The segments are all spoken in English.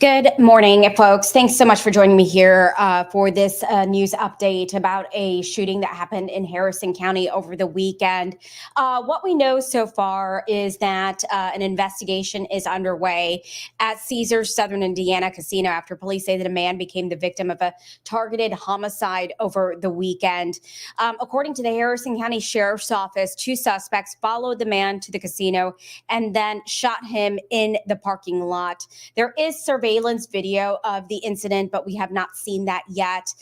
Good morning, folks. Thanks so much for joining me here for this news update about a shooting that happened in Harrison County over the weekend. What we know so far is that an investigation is underway at Caesars Southern Indiana Casino after police say that a man became the victim of a targeted homicide over the weekend. According to the Harrison County Sheriff's Office, two suspects followed the man to the casino and then shot him in the parking lot. There is surveillance video of the incident, but we have not seen that yet.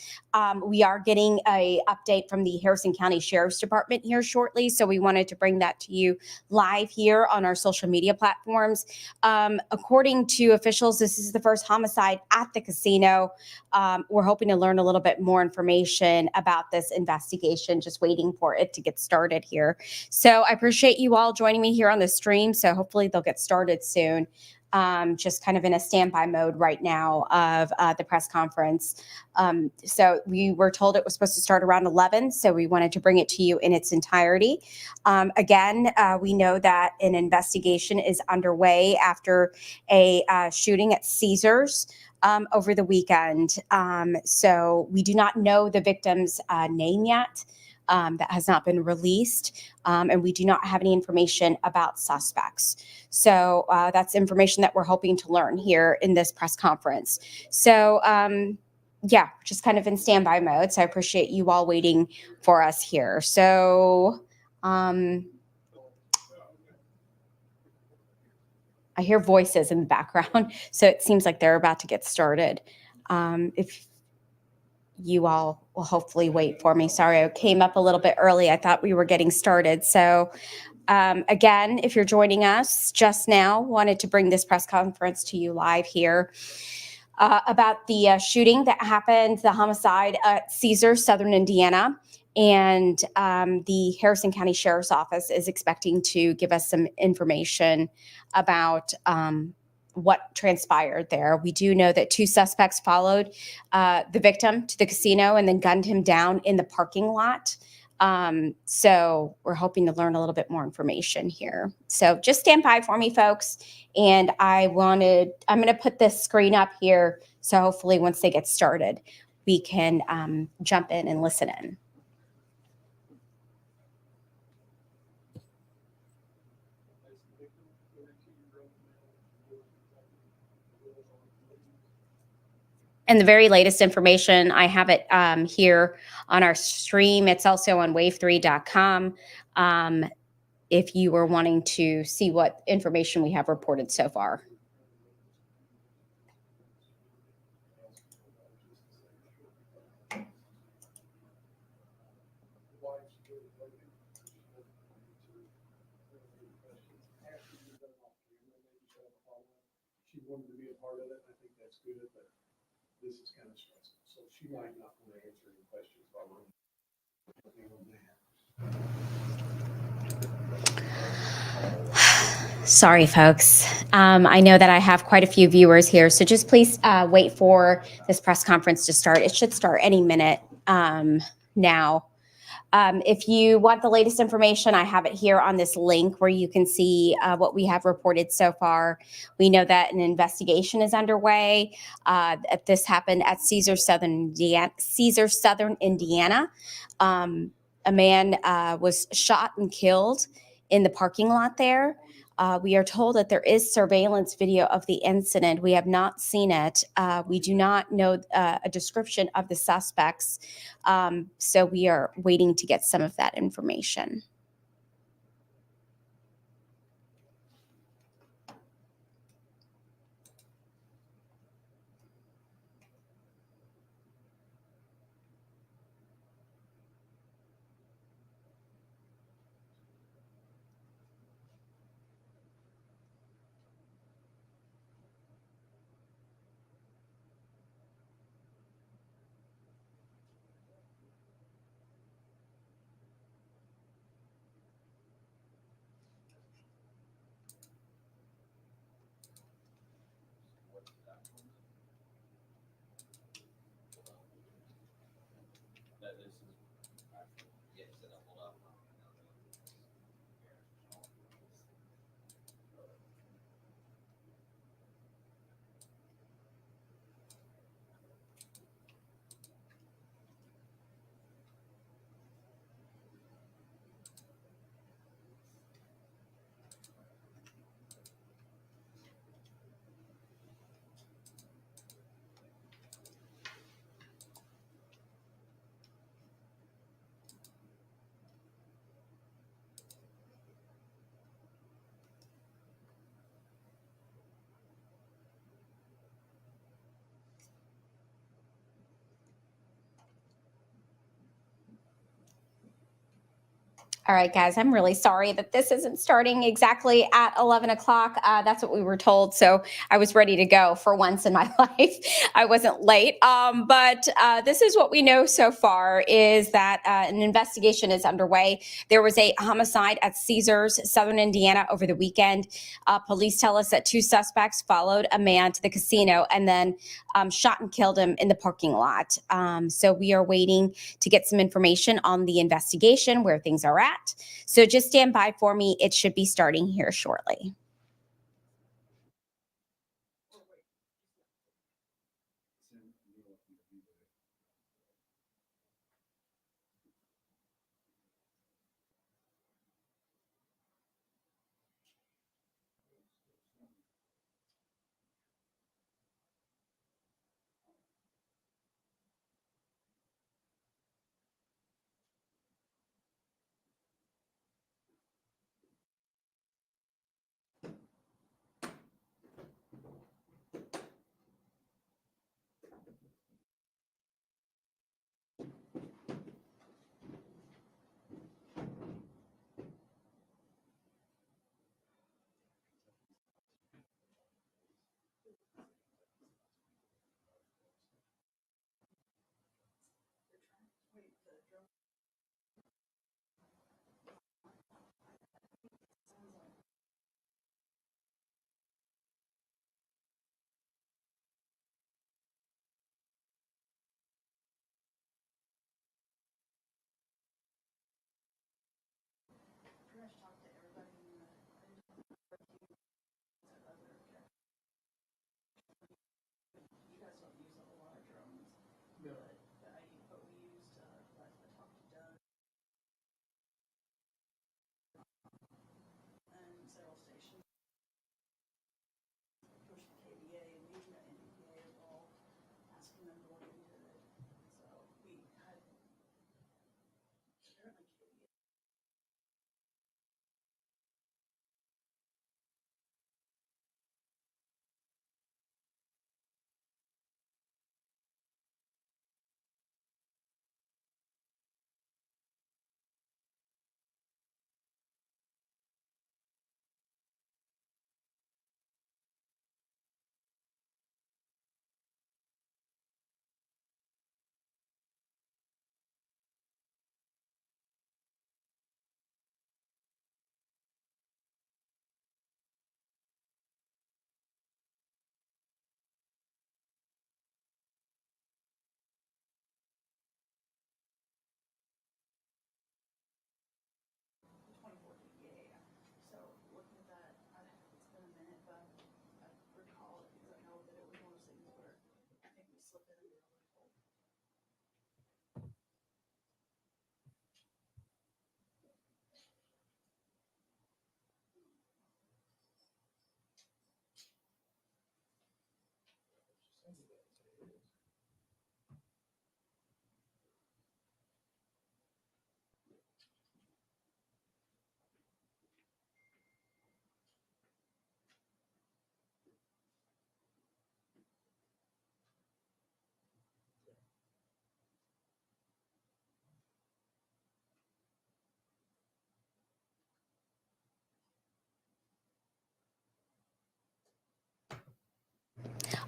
We are getting an update from the Harrison County Sheriff's Department here shortly, so we wanted to bring that to you live here on our social media platforms. According to officials, this is the first homicide at the casino. We're hoping to learn a little bit more information about this investigation, just waiting for it to get started here. So I appreciate you all joining me here on the stream, so hopefully they'll get started soon. Just kind of in a standby mode right now of the press conference. So we were told it was supposed to start around 11, so we wanted to bring it to you in its entirety. Again, we know that an investigation is underway after a shooting at Caesars over the weekend. So we do not know the victim's name yet. That has not been released, and we do not have any information about suspects. So that's information that we're hoping to learn here in this press conference. So yeah, just kind of in standby mode. So I appreciate you all waiting for us here. So I hear voices in the background, so it seems like they're about to get started. If you all will hopefully wait for me. Sorry, I came up a little bit early. I thought we were getting started. So again, if you're joining us just now, wanted to bring this press conference to you live here about the shooting that happened, the homicide at Caesars, Southern Indiana. And the Harrison County Sheriff's Office is expecting to give us some information about what transpired there. We do know that two suspects followed the victim to the casino and then gunned him down in the parking lot. So we're hoping to learn a little bit more information here. So just stand by for me, folks. And I'm going to put this screen up here. So hopefully once they get started, we can jump in and listen in. And the very latest information, I have it here on our stream. It's also on wave3.com if you were wanting to see what information we have reported so far. She wanted to be a part of it. I think that's good, but this is kind of stressful. So she might not want to answer any questions while we're on that. Sorry, folks. I know that I have quite a few viewers here, so just please wait for this press conference to start. It should start any minute now. If you want the latest information, I have it here on this link where you can see what we have reported so far. We know that an investigation is underway. This happened at Caesars Southern Indiana. A man was shot and killed in the parking lot there. We are told that there is surveillance video of the incident. We have not seen it. We do not know a description of the suspects. So we are waiting to get some of that information. All right, guys, I'm really sorry that this isn't starting exactly at 11 o'clock. That's what we were told. So I was ready to go for once in my life. I wasn't late. But this is what we know so far is that an investigation is underway. There was a homicide at Caesars, Southern Indiana, over the weekend. Police tell us that two suspects followed a man to the casino and then shot and killed him in the parking lot. So we are waiting to get some information on the investigation, where things are at. So just stand by for me. It should be starting here shortly.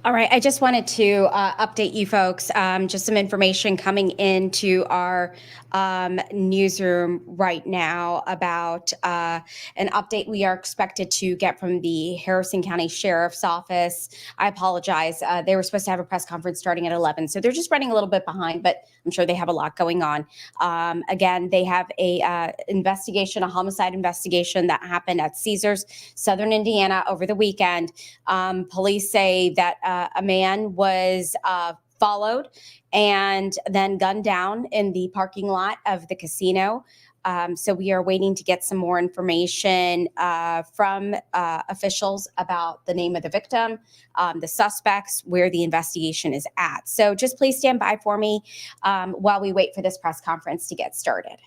All right, I just wanted to update you folks. Just some information coming into our newsroom right now about an update we are expected to get from the Harrison County Sheriff's Office. I apologize. They were supposed to have a press conference starting at 11, so they're just running a little bit behind, but I'm sure they have a lot going on. Again, they have a investigation, a homicide investigation that happened at Caesars, Southern Indiana, over the weekend. Police say that a man was followed and then gunned down in the parking lot of the casino. So we are waiting to get some more information from officials about the name of the victim, the suspects, where the investigation is at. So just please stand by for me while we wait for this press conference to get started.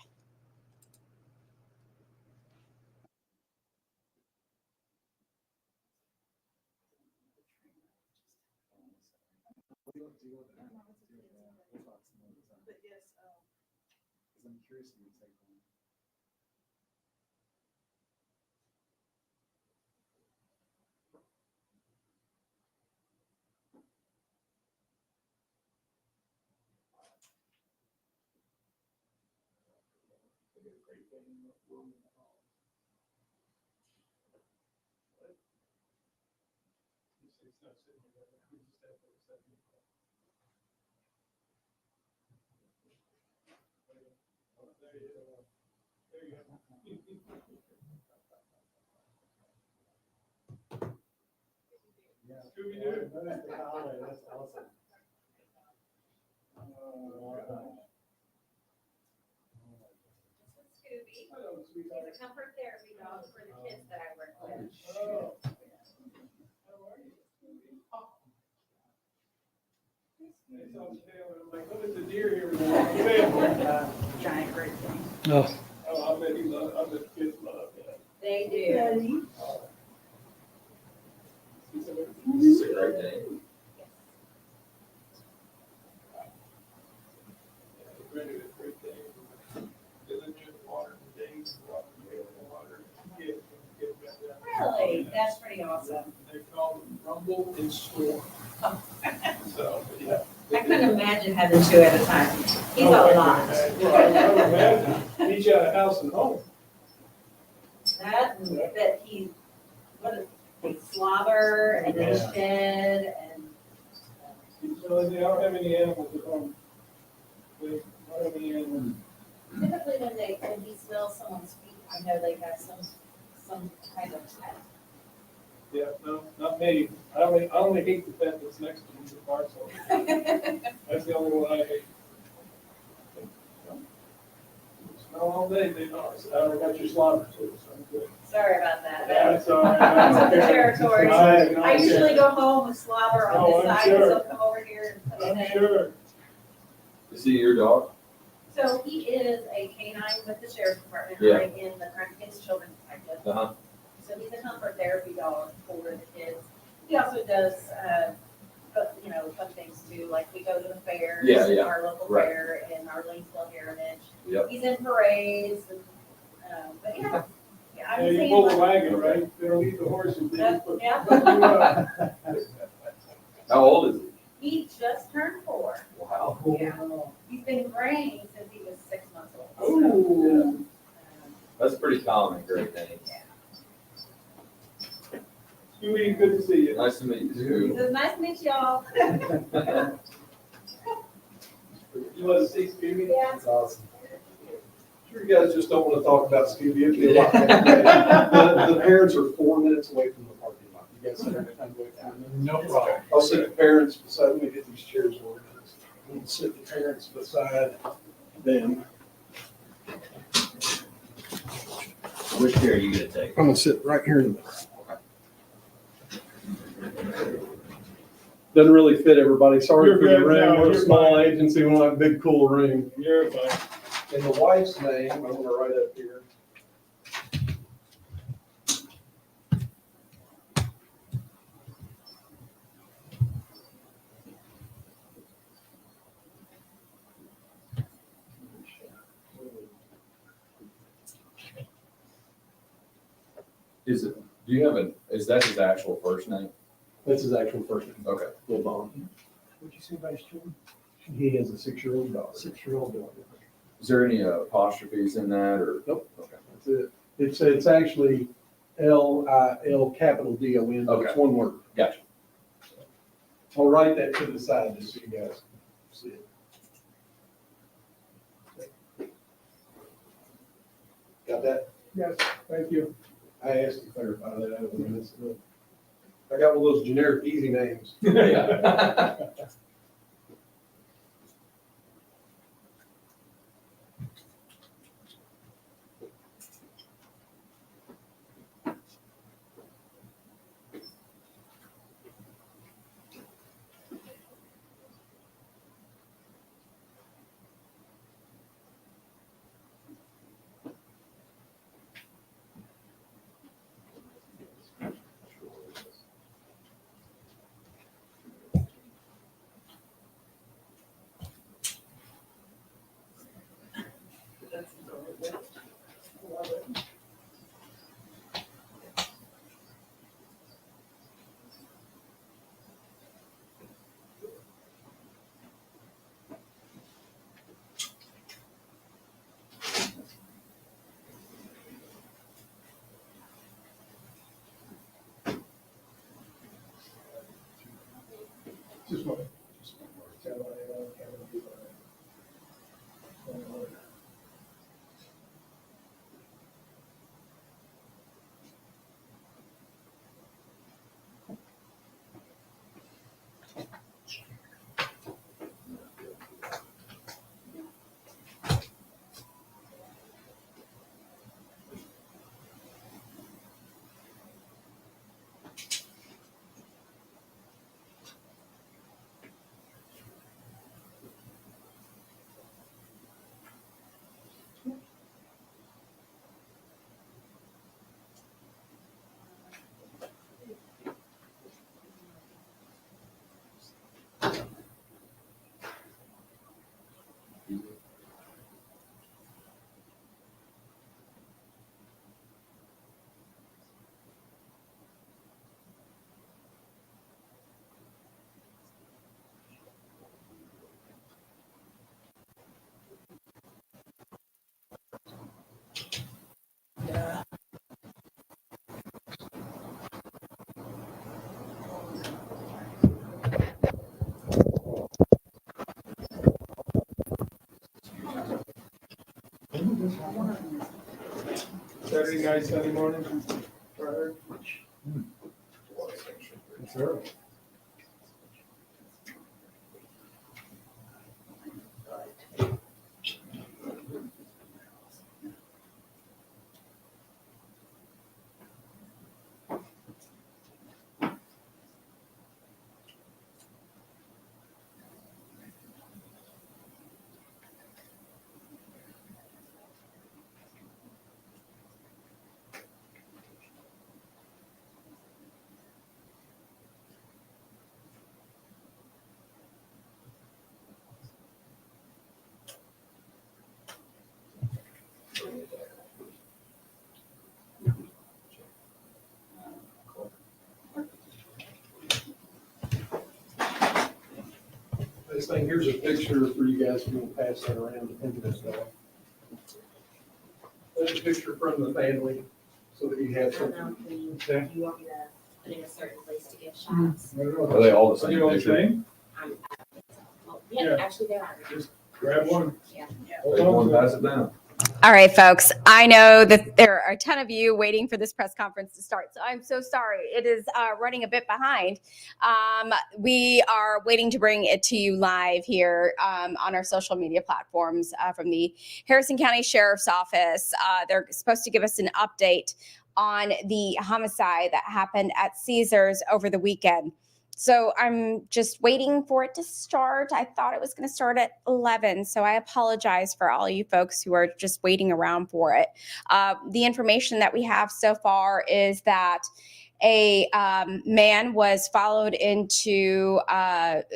Scooby-Doo. That's awesome. Scooby. He's a comfort therapy dog for the kids that I work with. Oh. Like, look at the deer here. Giant great thing. Oh, Oh, I bet the kids love that. They do. This is a great day. Really? That's pretty awesome. They call them Rumble and Storm. So, yeah. I couldn't imagine having two at a time. He's a lot. Each out of house and home. That he, what is, he slobber and he shed and. So they don't have any animals at home. They don't have any animals. Typically when he smells someone's feet, I know they have some kind of pet. Yeah, no, not me. I only hate the pet that's next to me, the barks on it. That's the only one I hate. Smell all day, they are. I got your slobber too, so I'm good. Sorry about that. Yeah, That's it's all right. that's other territory. I usually I'm go home with slobber on Oh, this I'm side, sure. so come over here and put it in. sure. Is he your dog? So he is a canine with the sheriff's department, Yeah. right in the Crime Against Children Detective. Uh-huh. So he's a comfort therapy dog for the kids. He also does, fun things too, like we go to the fairs. Yeah, yeah. Our local Right. fair and our Lanesville Heritage. Yep. He's in parades and, but yeah. Yeah, I Yeah, was you saying pull the like, wagon, right? They don't eat the horses. They just put yeah. you up. How old is he? He just turned 4. Wow. Yeah. He's been graying since he was 6 months old. Oh. That's pretty common, great name. Scooby, good to see you. Nice to meet you, He too. says, nice to meet y'all. You want to see Scooby? Yeah. that's awesome. Sure, you guys just don't want to talk about Scooby. It'd be a lot. The parents are 4 minutes away from the parking lot. You guys are kind of away from them. No problem. I'll sit the parents beside, let me get these chairs organized. I'll sit the parents beside them. Which chair are you gonna take? I'm gonna sit right here in the middle. Doesn't really fit everybody. Sorry You're for the good. room. No, We're a you're small fine. agency. We don't have a big, cool room. You're fine. And the wife's name, I'm gonna write up here. Is that his actual first name? That's his actual first name. Okay. Little Don. What'd you say about his children? He has a 6-year-old daughter. 6-year-old daughter. Is there any apostrophes in that, or? Nope. Okay. That's it. It's actually Lil capital D-O-N, but it's Okay. one word. Gotcha. I'll write that to the side just so you guys can see it. Got that? Yes, thank you. I asked to clarify that. I don't know. I got one of those generic easy names. Yeah. Just one. Tell me, Saturday night, Sunday morning. Friday. It's early. This thing, here's a picture for you guys, if you want to pass that around, into this guy. There's a picture from the family, so that you have I don't something. know, do Okay. you want me to put in a certain place to give shots? Are they all the Are you same on the picture? same? Well, Yeah. yeah, actually they are. Grab one. Yeah. Hold Take on one, to it. pass it down. All right, folks. I know that there are a ton of you waiting for this press conference to start, so I'm so sorry. It is running a bit behind. We are waiting to bring it to you live here on our social media platforms from the Harrison County Sheriff's Office. They're supposed to give us an update on the homicide that happened at Caesars over the weekend. So I'm just waiting for it to start. I thought it was going to start at 11, so I apologize for all you folks who are just waiting around for it. The information that we have so far is that a man was followed into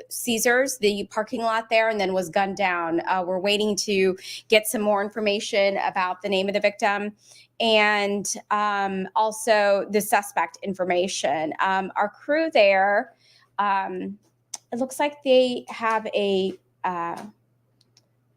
Caesars, the parking lot there, and then was gunned down. We're waiting to get some more information about the name of the victim and also the suspect information. Our crew there, it looks like they have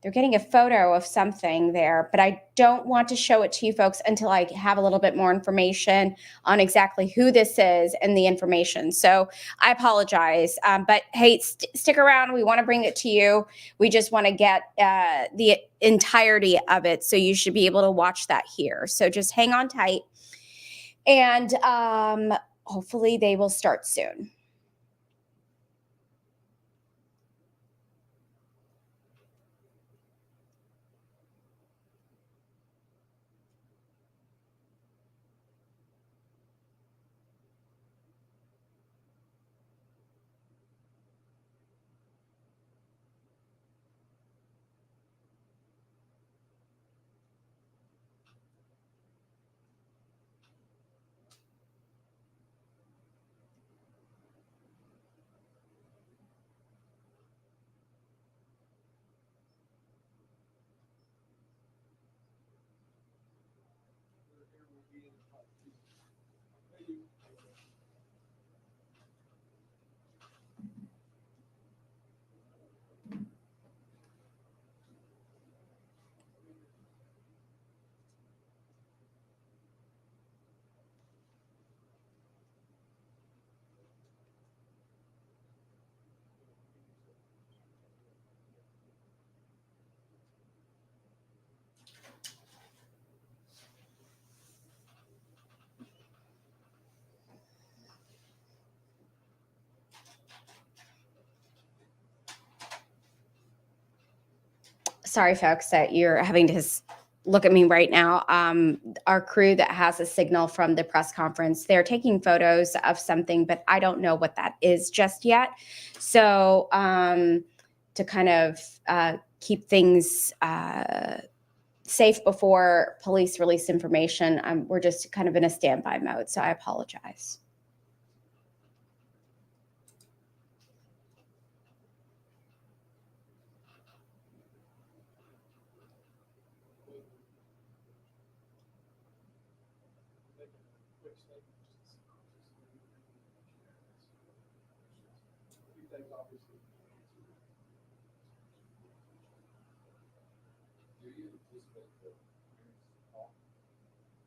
they're getting a photo of something there, but I don't want to show it to you folks until I have a little bit more information on exactly who this is and the information. So I apologize, but hey, stick around. We want to bring it to you. We just want to get the entirety of it, so you should be able to watch that here. So just hang on tight, and hopefully they will start soon. sorry, folks, that you're having to look at me right now. Our crew that has a signal from the press conference, they're taking photos of something, but I don't know what that is just yet. So to kind of keep things safe before police release information, we're just kind of in a standby mode. So I apologize.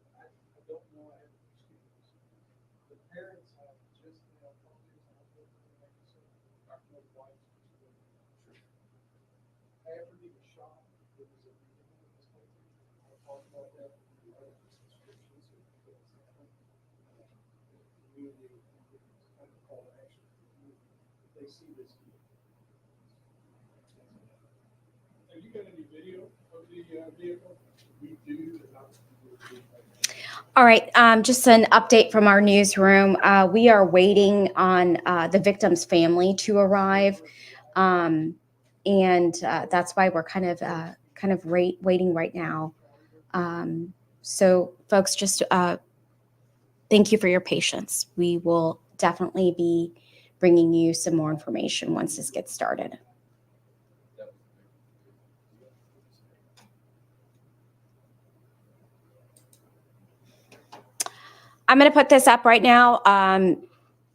I don't know, I haven't experienced it. The parents have just now told me, I don't know, like you said, I know the wife. After he was shot, it was a meeting in this country. I talked about that. We write subscriptions so people understand. Community, kind of call to action. If they see this. Have you got any video of the vehicle? We do, but not. All right, just an update from our newsroom. We are waiting on the victim's family to arrive, and that's why we're kind of waiting right now. So, folks, just thank you for your patience. We will definitely be bringing you some more information once this gets started. I'm going to put this up right now.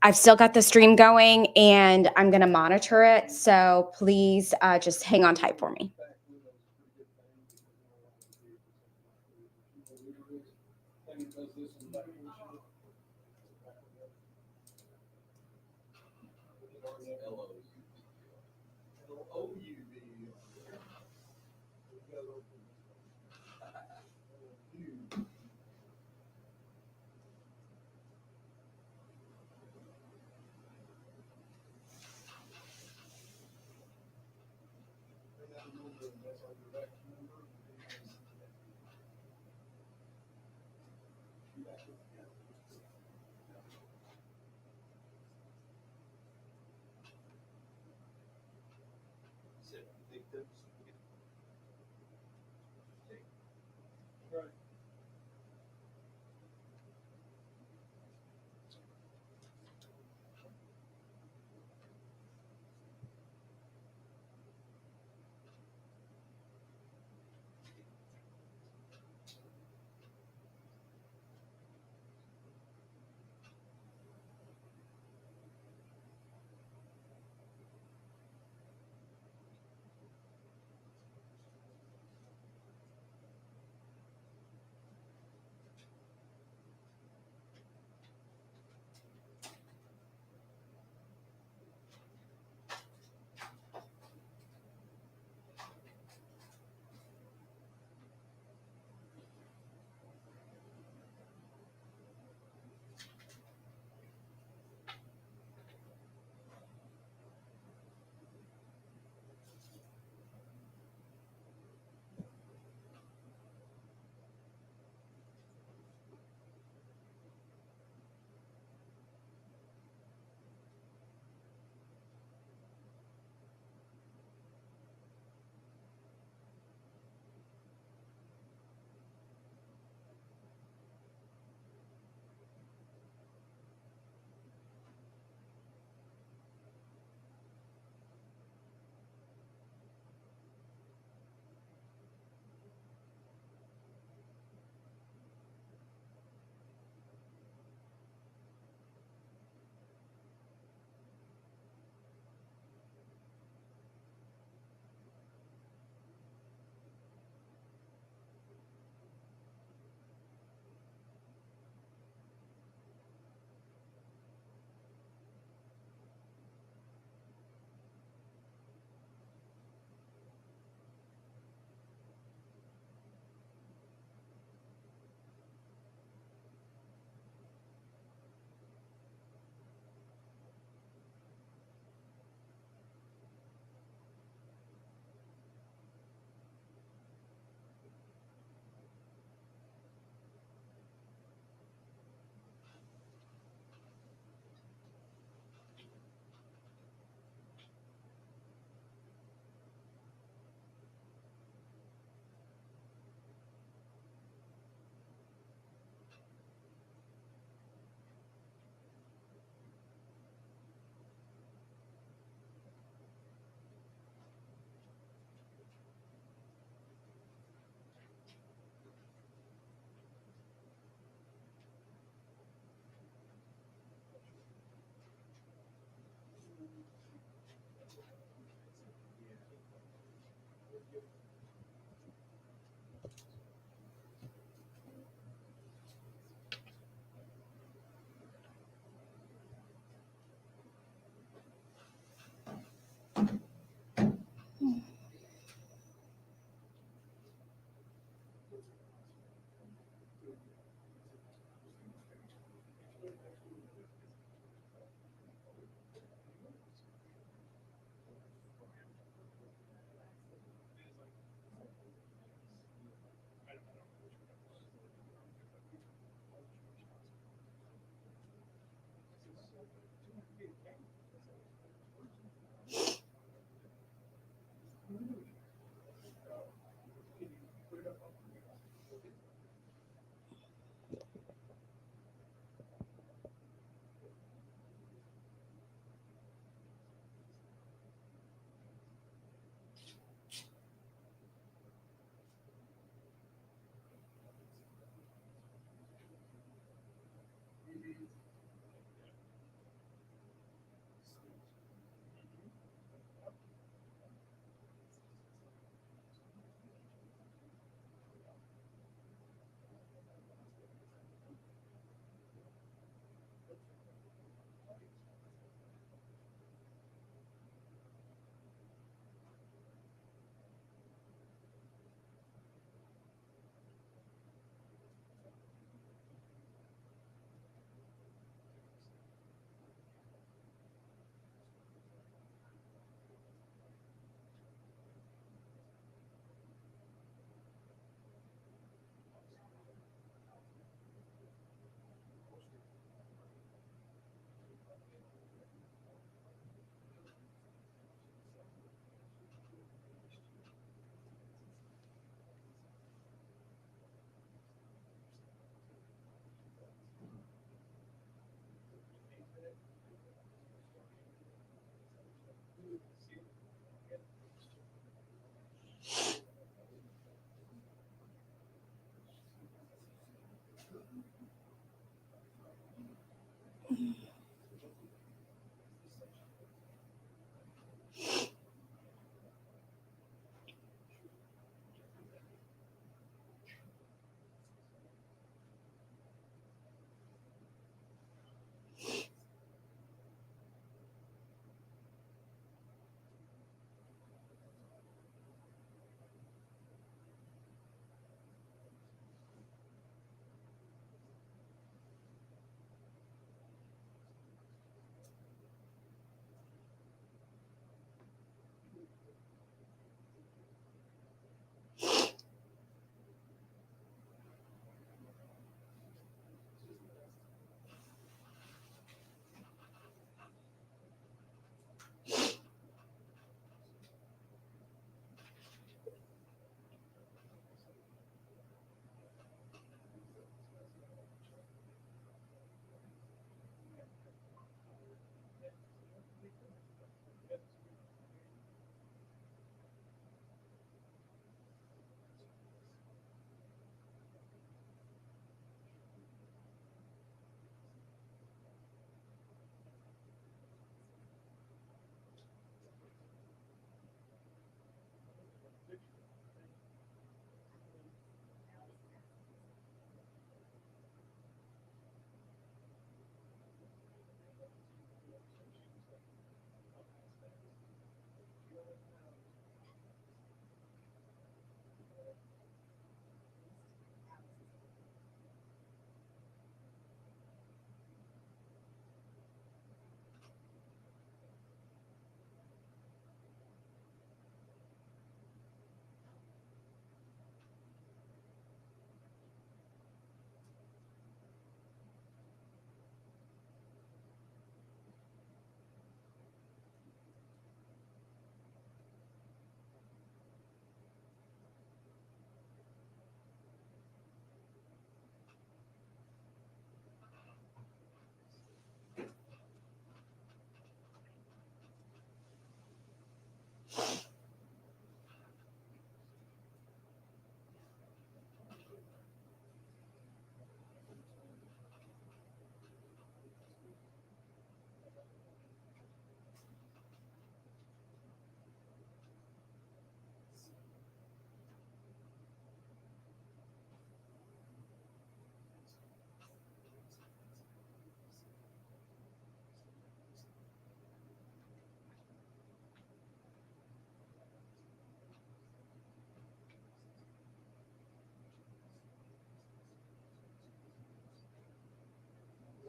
I've still got the stream going, and I'm going to monitor it. So please just hang on tight for me.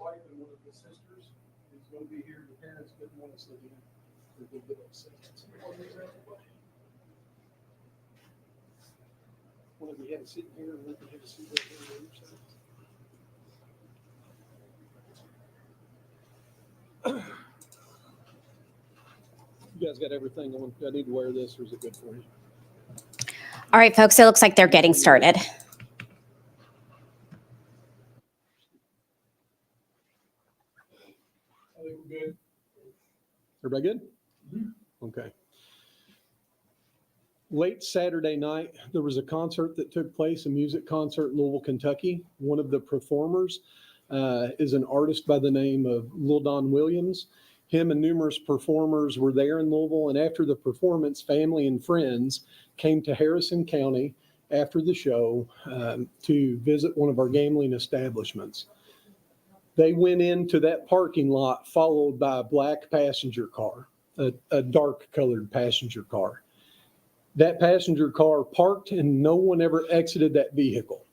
Wife and one of the sisters is gonna be here. The parents didn't want us to do. They're gonna get upset. One of you had to sit here and one of you had to sit there on the other side. You guys got everything on. Do I need to wear this or is it good for you? All right, folks, it looks like they're getting started. I think we're good. Everybody good? Okay. Late Saturday night, there was a concert that took place, a music concert in Louisville, Kentucky. One of the performers is an artist by the name of Lil Don Williams. Him and numerous performers were there in Louisville, and after the performance, family and friends came to Harrison County after the show to visit one of our gambling establishments. They went into that parking lot followed by a black passenger car, a dark colored passenger car. That passenger car parked and no one ever exited that vehicle.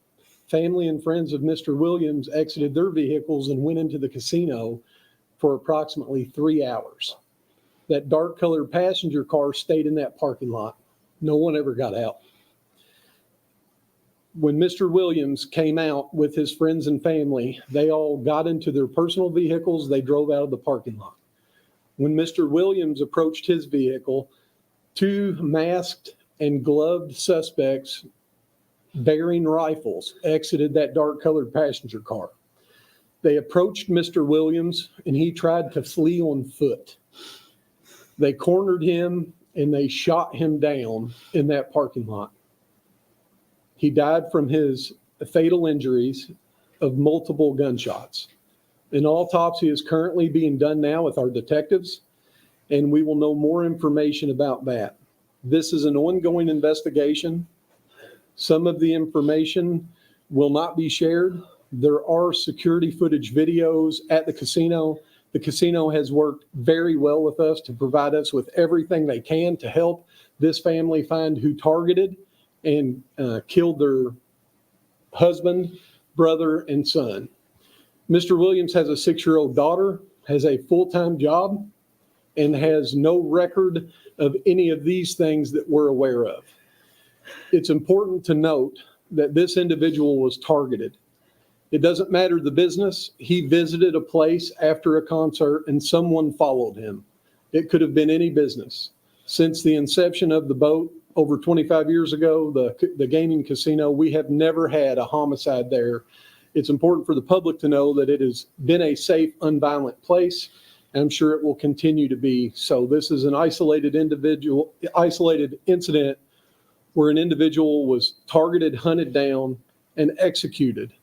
Family and friends of Mr. Williams exited their vehicles and went into the casino for approximately 3 hours. That dark colored passenger car stayed in that parking lot. No one ever got out. When Mr. Williams came out with his friends and family, they all got into their personal vehicles. They drove out of the parking lot. When Mr. Williams approached his vehicle, 2 masked and gloved suspects bearing rifles exited that dark colored passenger car. They approached Mr. Williams and he tried to flee on foot. They cornered him and they shot him down in that parking lot. He died from his fatal injuries of multiple gunshots. An autopsy is currently being done now with our detectives, and we will know more information about that. This is an ongoing investigation. Some of the information will not be shared. There are security footage videos at the casino. The casino has worked very well with us to provide us with everything they can to help this family find who targeted and killed their husband, brother, and son. Mr. Williams has a 6-year-old daughter, has a full-time job, and has no record of any of these things that we're aware of. It's important to note that this individual was targeted. It doesn't matter the business. He visited a place after a concert and someone followed him. It could have been any business. Since the inception of the boat over 25 years ago, the gaming casino, we have never had a homicide there. It's important for the public to know that it has been a safe, unviolent place. And I'm sure it will continue to be. So this is an isolated incident where an individual was targeted, hunted down, and executed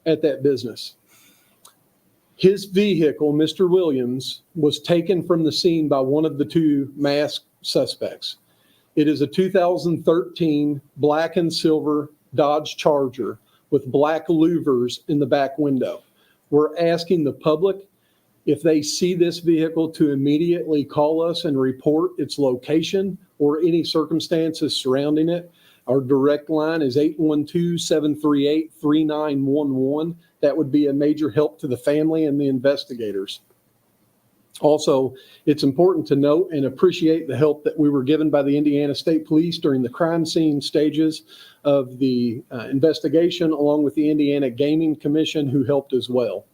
at that business. His vehicle, Mr. Williams, was taken from the scene by one of the two masked suspects. It is a 2013 black and silver Dodge Charger with black louvers in the back window. We're asking the public, if they see this vehicle, to immediately call us and report its location or any circumstances surrounding it. Our direct line is 812-738-3911. That would be a major help to the family and the investigators. Also, it's important to note and appreciate the help that we were given by the Indiana State Police during the crime scene stages of the investigation, along with the Indiana Gaming Commission, who helped as well.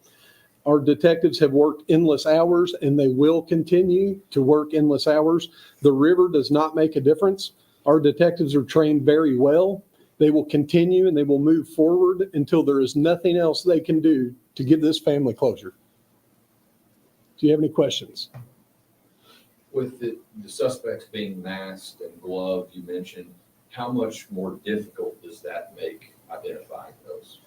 Our detectives have worked endless hours, and they will continue to work endless hours. The river does not make a difference. Our detectives are trained very well. They will continue and they will move forward until there is nothing else they can do to give this family closure. Do you have any questions? With the suspects being masked and gloved, you mentioned, how much more difficult does that make identifying those?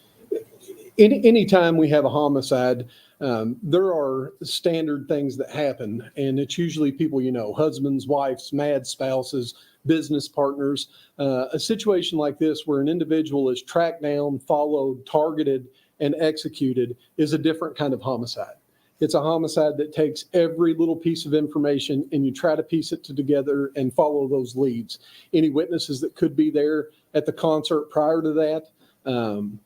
Anytime we have a homicide, there are standard things that happen, and it's usually people you know, husbands, wives, mad spouses, business partners. A situation like this where an individual is tracked down, followed, targeted, and executed is a different kind of homicide. It's a homicide that takes every little piece of information and you try to piece it together and follow those leads. Any witnesses that could be there at the concert prior to that,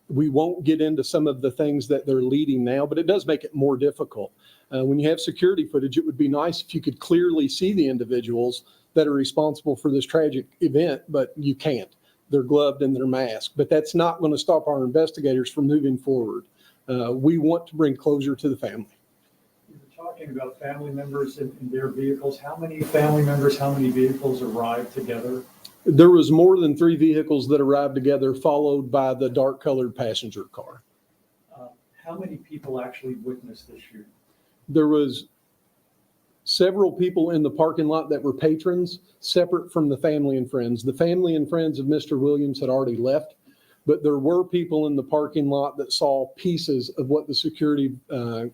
we won't get into some of the things that they're leading now, but it does make it more difficult. When you have security footage, it would be nice if you could clearly see the individuals that are responsible for this tragic event, but you can't. They're gloved and they're masked, but that's not going to stop our investigators from moving forward. We want to bring closure to the family. You were talking about family members in their vehicles. How many family members, how many vehicles arrived together? There was more than 3 vehicles that arrived together, followed by the dark colored passenger car. How many people actually witnessed this shooting? There was several people in the parking lot that were patrons, separate from the family and friends. The family and friends of Mr. Williams had already left, but there were people in the parking lot that saw pieces of what the security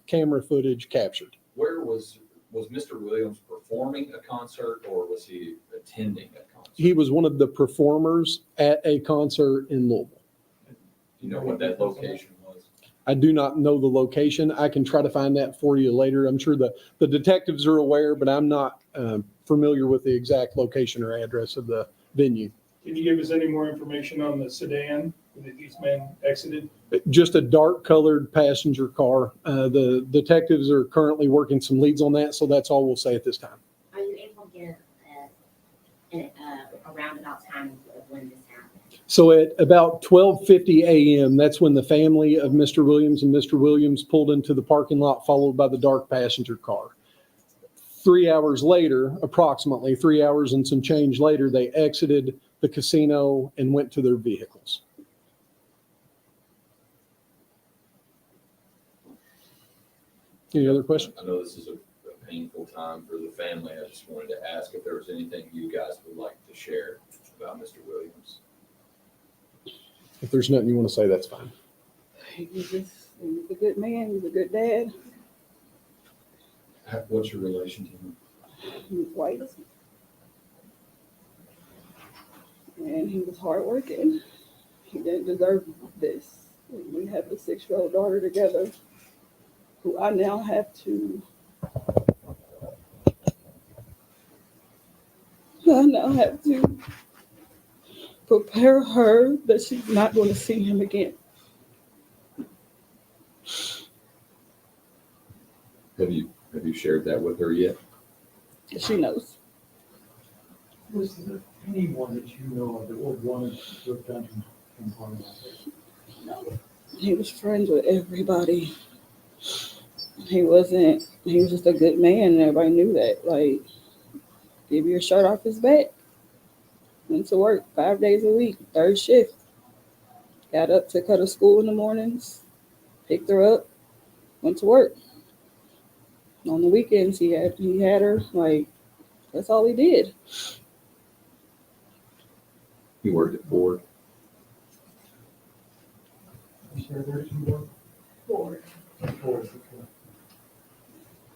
camera footage captured. Where was Mr. Williams performing a concert, or was he attending a concert? He was one of the performers at a concert in Louisville. Do you know what that location was? I do not know the location. I can try to find that for you later. I'm sure the detectives are aware, but I'm not familiar with the exact location or address of the venue. Can you give us any more information on the sedan that these men exited? Just a dark colored passenger car. The detectives are currently working some leads on that, so that's all we'll say at this time. Are you able to give a roundabout time of when this happened? So at about 12:50 a.m., that's when the family of Mr. Williams and Mr. Williams pulled into the parking lot, followed by the dark passenger car. 3 hours later, approximately 3 hours and some change later, they exited the casino and went to their vehicles. Any other questions? I know this is a painful time for the family. I just wanted to ask if there was anything you guys would like to share about Mr. Williams. If there's nothing you want to say, that's fine. He was just He was a good man, he was a good dad, What's your relation to him? he was white. And he was hardworking. He didn't deserve this. We have a 6-year-old daughter together who I now have to prepare her that she's not going to see him again. Have you shared that with her yet? She knows. Was there anyone that you know of that would want to have done him harm like this? He was friends with everybody. He was just a good man, and everybody knew that. Like, give your shirt off his back. Went to work 5 days a week, third shift. Got up, took her to school in the mornings, picked her up, went to work. On the weekends, he had her. Like, that's all he did. He worked at Ford. I'm sorry, where did you work? Ford. Ford,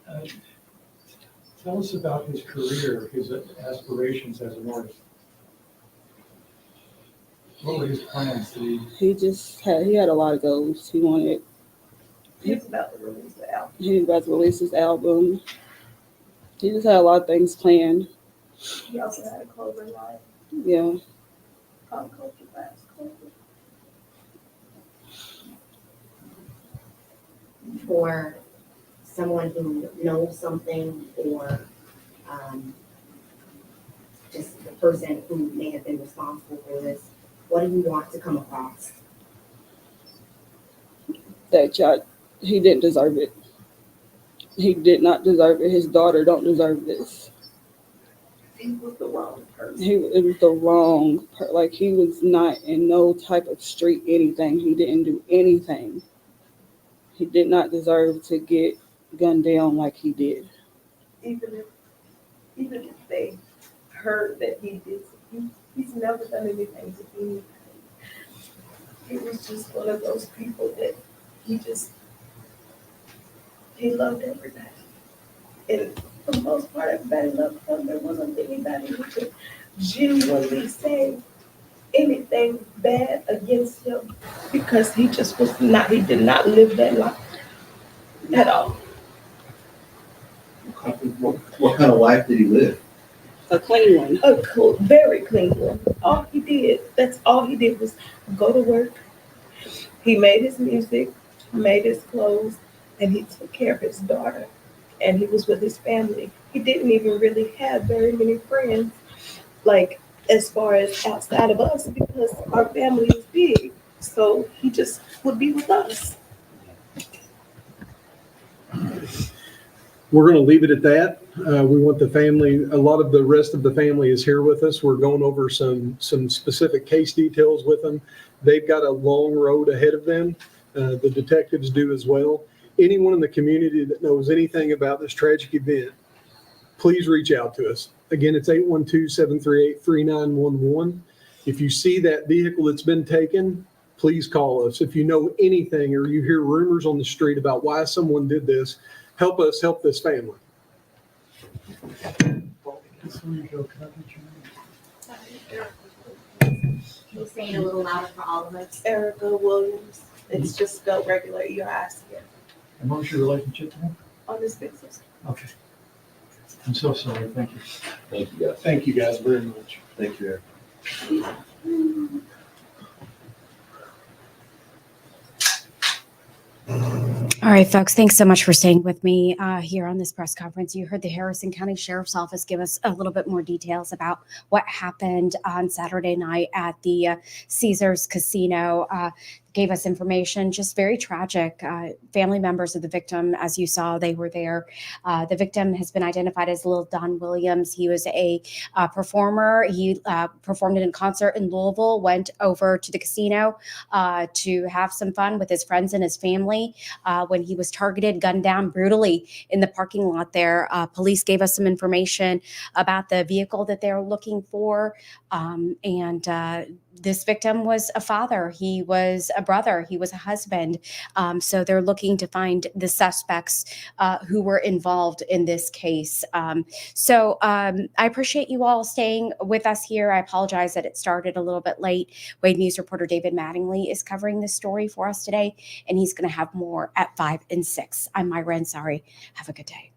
okay. Tell us about his career, his aspirations as an artist. What were his plans? He had a lot of goals. He was about to release his album. He just had a lot of things planned. He also had a clothing line, Yeah. pop culture, fast culture. For someone who knows something or just the person who may have been responsible for this, what do you want to come across? He didn't deserve it. He did not deserve it. His daughter don't deserve this. He was the wrong person. It was the wrong like, he was not in no type of street anything. He didn't do anything. He did not deserve to get gunned down like he did. Even if they heard that he did, he's never done anything to anybody. He was just one of those people that he loved everybody. And for the most part, everybody loved him. There wasn't anybody who could genuinely say anything bad against him because he did not live that life at all. What kind of life did he live? A clean one. A very clean one. That's all he did was go to work. He made his music, made his clothes, and he took care of his daughter. And he was with his family. He didn't even really have very many friends, like as far as outside of us, because our family is big. So he just would be with us. We're going to leave it at that. We want the family, a lot of the rest of the family is here with us. We're going over some specific case details with them. They've got a long road ahead of them. The detectives do as well. Anyone in the community that knows anything about this tragic event, please reach out to us. Again, it's 812-738-3911. If you see that vehicle that's been taken, please call us. If you know anything or you hear rumors on the street about why someone did this, help us help this family. Can you say it a little louder for all of us? Erica Williams. It's just spelled regular ERICA And what was your relationship to him? on this business. Okay. I'm so sorry. Thank you. Thank you, guys. Thank you guys very much. Thank you, Eric. All right, folks, thanks so much for staying with me here on this press conference. You heard the Harrison County Sheriff's Office give us a little bit more details about what happened on Saturday night at the Caesars Casino. Gave us information, just very tragic. Family members of the victim, as you saw, they were there. The victim has been identified as Lil Don Williams. He was a performer. He performed in a concert in Louisville, went over to the casino to have some fun with his friends and his family when he was targeted, gunned down brutally in the parking lot there. Police gave us some information about the vehicle that they're looking for. And this victim was a father, he was a brother, he was a husband. So they're looking to find the suspects who were involved in this case. I appreciate you all staying with us here. I apologize that it started a little bit late. Wade News reporter David Mattingly is covering this story for us today, and he's going to have more at 5 and 6. I'm Myra Ansari. Have a good day.